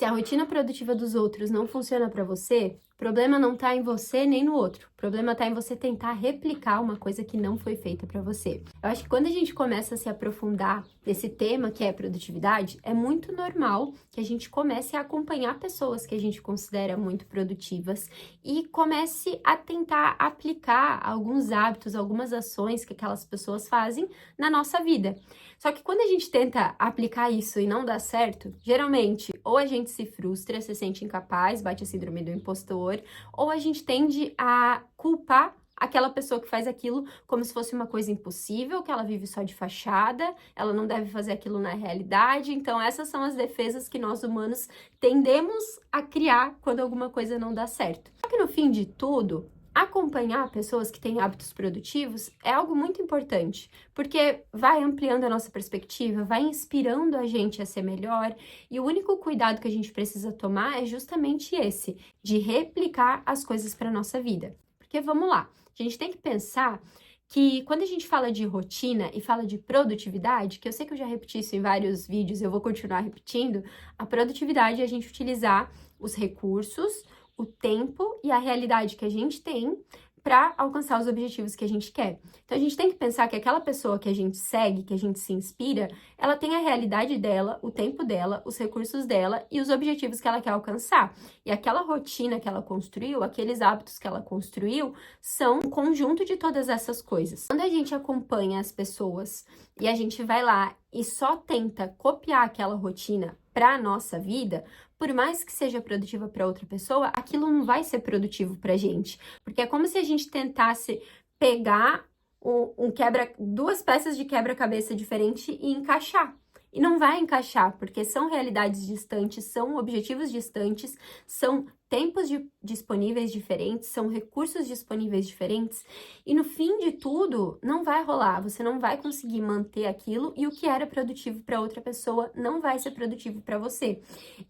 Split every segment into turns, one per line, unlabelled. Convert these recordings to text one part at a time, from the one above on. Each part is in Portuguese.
Se a rotina produtiva dos outros não funciona para você, o problema não está em você nem no outro. O problema está em você tentar replicar uma coisa que não foi feita para você. Eu acho que quando a gente começa a se aprofundar nesse tema que é produtividade, é muito normal que a gente comece a acompanhar pessoas que a gente considera muito produtivas e comece a tentar aplicar alguns hábitos, algumas ações que aquelas pessoas fazem na nossa vida. Só que quando a gente tenta aplicar isso e não dá certo, geralmente ou a gente se frustra, se sente incapaz, bate a síndrome do impostor, ou a gente tende a culpar aquela pessoa que faz aquilo como se fosse uma coisa impossível, que ela vive só de fachada, ela não deve fazer aquilo na realidade. Então essas são as defesas que nós humanos tendemos a criar quando alguma coisa não dá certo. Só que no fim de tudo, acompanhar pessoas que têm hábitos produtivos é algo muito importante, porque vai ampliando a nossa perspectiva, vai inspirando a gente a ser melhor, e o único cuidado que a gente precisa tomar é justamente esse, de replicar as coisas para a nossa vida. Porque vamos lá, a gente tem que pensar que quando a gente fala de rotina e fala de produtividade, que eu sei que eu já repeti isso em vários vídeos, eu vou continuar repetindo, a produtividade é a gente utilizar os recursos, o tempo e a realidade que a gente tem para alcançar os objetivos que a gente quer. Então, a gente tem que pensar que aquela pessoa que a gente segue, que a gente se inspira, ela tem a realidade dela, o tempo dela, os recursos dela e os objetivos que ela quer alcançar. E aquela rotina que ela construiu, aqueles hábitos que ela construiu, são um conjunto de todas essas coisas. Quando a gente acompanha as pessoas e a gente vai lá e só tenta copiar aquela rotina para a nossa vida, por mais que seja produtiva para outra pessoa, aquilo não vai ser produtivo para a gente. Porque é como se a gente tentasse pegar duas peças de quebra-cabeça diferente e encaixar. E não vai encaixar, porque são realidades distantes, são objetivos distantes, são tempos disponíveis diferentes, são recursos disponíveis diferentes, e no fim de tudo, não vai rolar, você não vai conseguir manter aquilo, e o que era produtivo para outra pessoa não vai ser produtivo para você.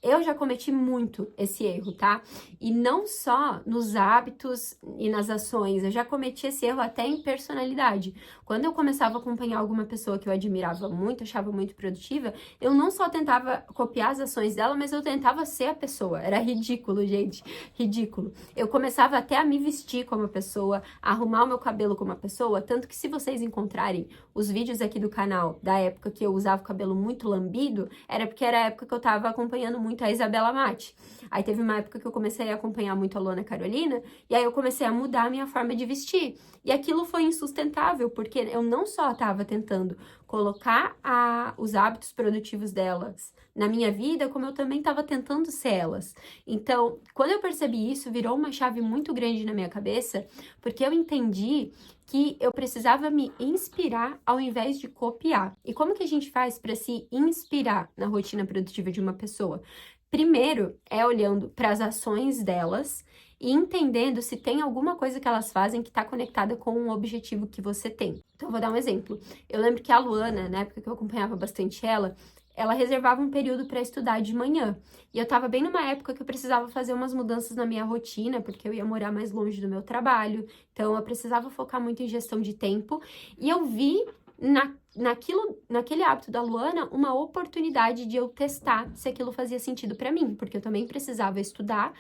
Eu já cometi muito esse erro, tá? E não só nos hábitos e nas ações, eu já cometi esse erro até em personalidade. Quando eu começava a acompanhar alguma pessoa que eu admirava muito, achava muito produtiva, eu não só tentava copiar as ações dela, mas eu tentava ser a pessoa. Era ridículo, gente. Ridículo. Eu começava até a me vestir como a pessoa, a arrumar o meu cabelo como a pessoa, tanto que se vocês encontrarem os vídeos aqui do canal da época que eu usava o cabelo muito lambido, era porque era a época que eu tava acompanhando muito a Isabela Matti. Aí teve uma época que eu comecei a acompanhar muito a Luana Carolina, e aí eu comecei a mudar a minha forma de vestir. E aquilo foi insustentável, porque eu não só estava tentando colocar os hábitos produtivos delas na minha vida, como eu também estava tentando ser elas. Então, quando eu percebi isso, virou uma chave muito grande na minha cabeça, porque eu entendi que eu precisava me inspirar ao invés de copiar. E como que a gente faz para se inspirar na rotina produtiva de uma pessoa? Primeiro, é olhando para as ações delas e entendendo se tem alguma coisa que elas fazem que está conectada com um objetivo que você tem. Então, eu vou dar um exemplo. Eu lembro que a Luana, na época que eu acompanhava bastante ela reservava um período para estudar de manhã. E eu estava bem numa época que eu precisava fazer umas mudanças na minha rotina, porque eu ia morar mais longe do meu trabalho. Então, eu precisava focar muito em gestão de tempo. E eu vi naquele hábito da Luana, uma oportunidade de eu testar se aquilo fazia sentido para mim, porque eu também precisava estudar,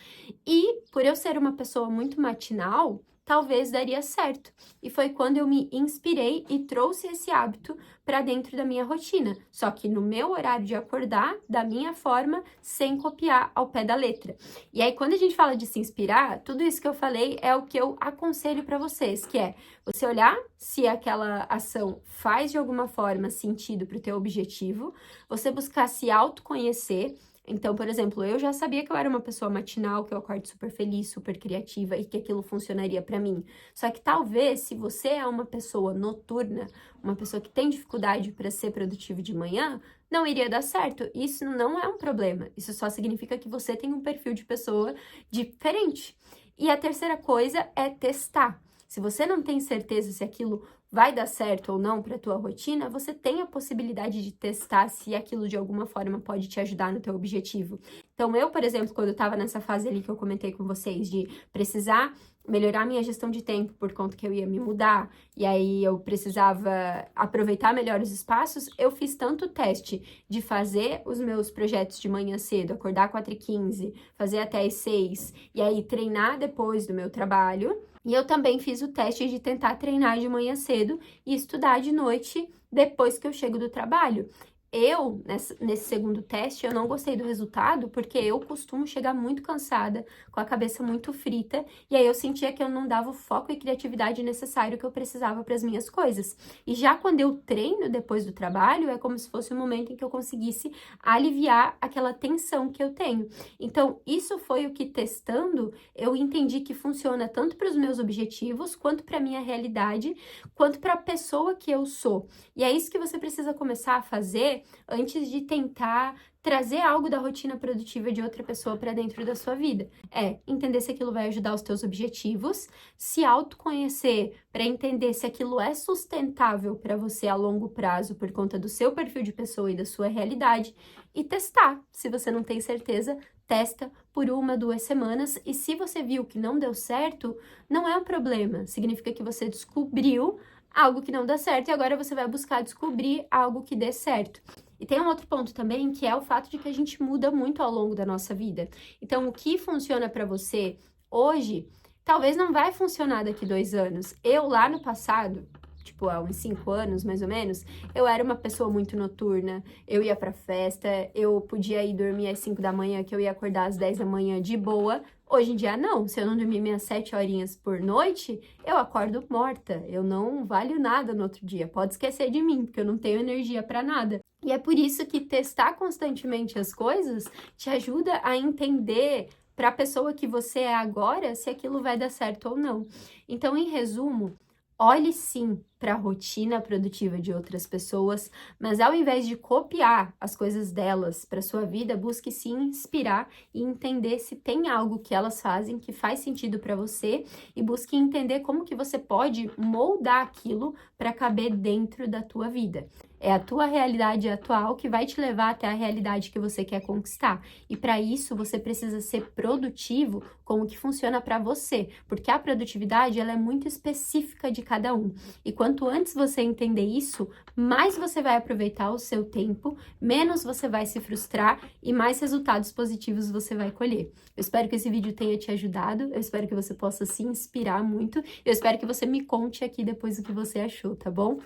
e por eu ser uma pessoa muito matinal, talvez daria certo. E foi quando eu me inspirei e trouxe esse hábito para dentro da minha rotina, só que no meu horário de acordar, da minha forma, sem copiar ao pé da letra. E aí, quando a gente fala de se inspirar, tudo isso que eu falei é o que eu aconselho para vocês, que é você olhar se aquela ação faz de alguma forma sentido para o teu objetivo, você buscar se autoconhecer. Então, por exemplo, eu já sabia que eu era uma pessoa matinal, que eu acordo super feliz, super criativa e que aquilo funcionaria para mim. Só que talvez, se você é uma pessoa noturna, uma pessoa que tem dificuldade para ser produtiva de manhã, não iria dar certo. Isso não é um problema. Isso só significa que você tem um perfil de pessoa diferente. E a terceira coisa é testar. Se você não tem certeza se aquilo vai dar certo ou não para a tua rotina, você tem a possibilidade de testar se aquilo de alguma forma pode te ajudar no teu objetivo. Então, eu, por exemplo, quando eu estava nessa fase ali que eu comentei com vocês, de precisar melhorar minha gestão de tempo por conta que eu ia me mudar, e aí eu precisava aproveitar melhor os espaços, eu fiz tanto teste de fazer os meus projetos de manhã cedo, acordar 4h15, fazer até as 6, e aí treinar depois do meu trabalho. E eu também fiz o teste de tentar treinar de manhã cedo e estudar de noite depois que eu chego do trabalho. Eu, nesse segundo teste, eu não gostei do resultado, porque eu costumo chegar muito cansada, com a cabeça muito frita, e aí eu sentia que eu não dava o foco e criatividade necessário que eu precisava para as minhas coisas. E já quando eu treino depois do trabalho, é como se fosse um momento em que eu conseguisse aliviar aquela tensão que eu tenho. Então, isso foi o que, testando, eu entendi que funciona tanto para os meus objetivos, quanto para a minha realidade, quanto para a pessoa que eu sou. E é isso que você precisa começar a fazer antes de tentar trazer algo da rotina produtiva de outra pessoa para dentro da sua vida. É entender se aquilo vai ajudar os teus objetivos, se autoconhecer para entender se aquilo é sustentável para você a longo prazo por conta do seu perfil de pessoa e da sua realidade, e testar. Se você não tem certeza, testa por 1, 2 semanas, e se você viu que não deu certo, não é um problema. Significa que você descobriu algo que não dá certo e agora você vai buscar descobrir algo que dê certo. E tem um outro ponto também, que é o fato de que a gente muda muito ao longo da nossa vida. Então, o que funciona para você hoje, talvez não vai funcionar daqui 2 anos. Eu, lá no passado, tipo, há uns 5 anos, mais ou menos, eu era uma pessoa muito noturna, eu ia pra festa, eu podia ir dormir às 5 da manhã, que eu ia acordar às 10 da manhã de boa. Hoje em dia, não. Se eu não dormir minhas 7 horinhas por noite, eu acordo morta. Eu não valho nada no outro dia. Pode esquecer de mim, porque eu não tenho energia para nada. E é por isso que testar constantemente as coisas te ajuda a entender para a pessoa que você é agora se aquilo vai dar certo ou não. Então, em resumo, olhe sim para a rotina produtiva de outras pessoas, mas ao invés de copiar as coisas delas para sua vida, busque se inspirar e entender se tem algo que elas fazem que faz sentido para você, e busque entender como que você pode moldar aquilo para caber dentro da tua vida. É a tua realidade atual que vai te levar até a realidade que você quer conquistar. E para isso você precisa ser produtivo com o que funciona para você, porque a produtividade ela é muito específica de cada um. E quanto antes você entender isso, mais você vai aproveitar o seu tempo, menos você vai se frustrar e mais resultados positivos você vai colher. Eu espero que esse vídeo tenha te ajudado, eu espero que você possa se inspirar muito, eu espero que você me conte aqui depois o que você achou, tá bom?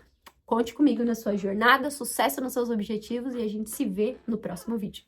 Conte comigo na sua jornada, sucesso nos seus objetivos, e a gente se vê no próximo vídeo.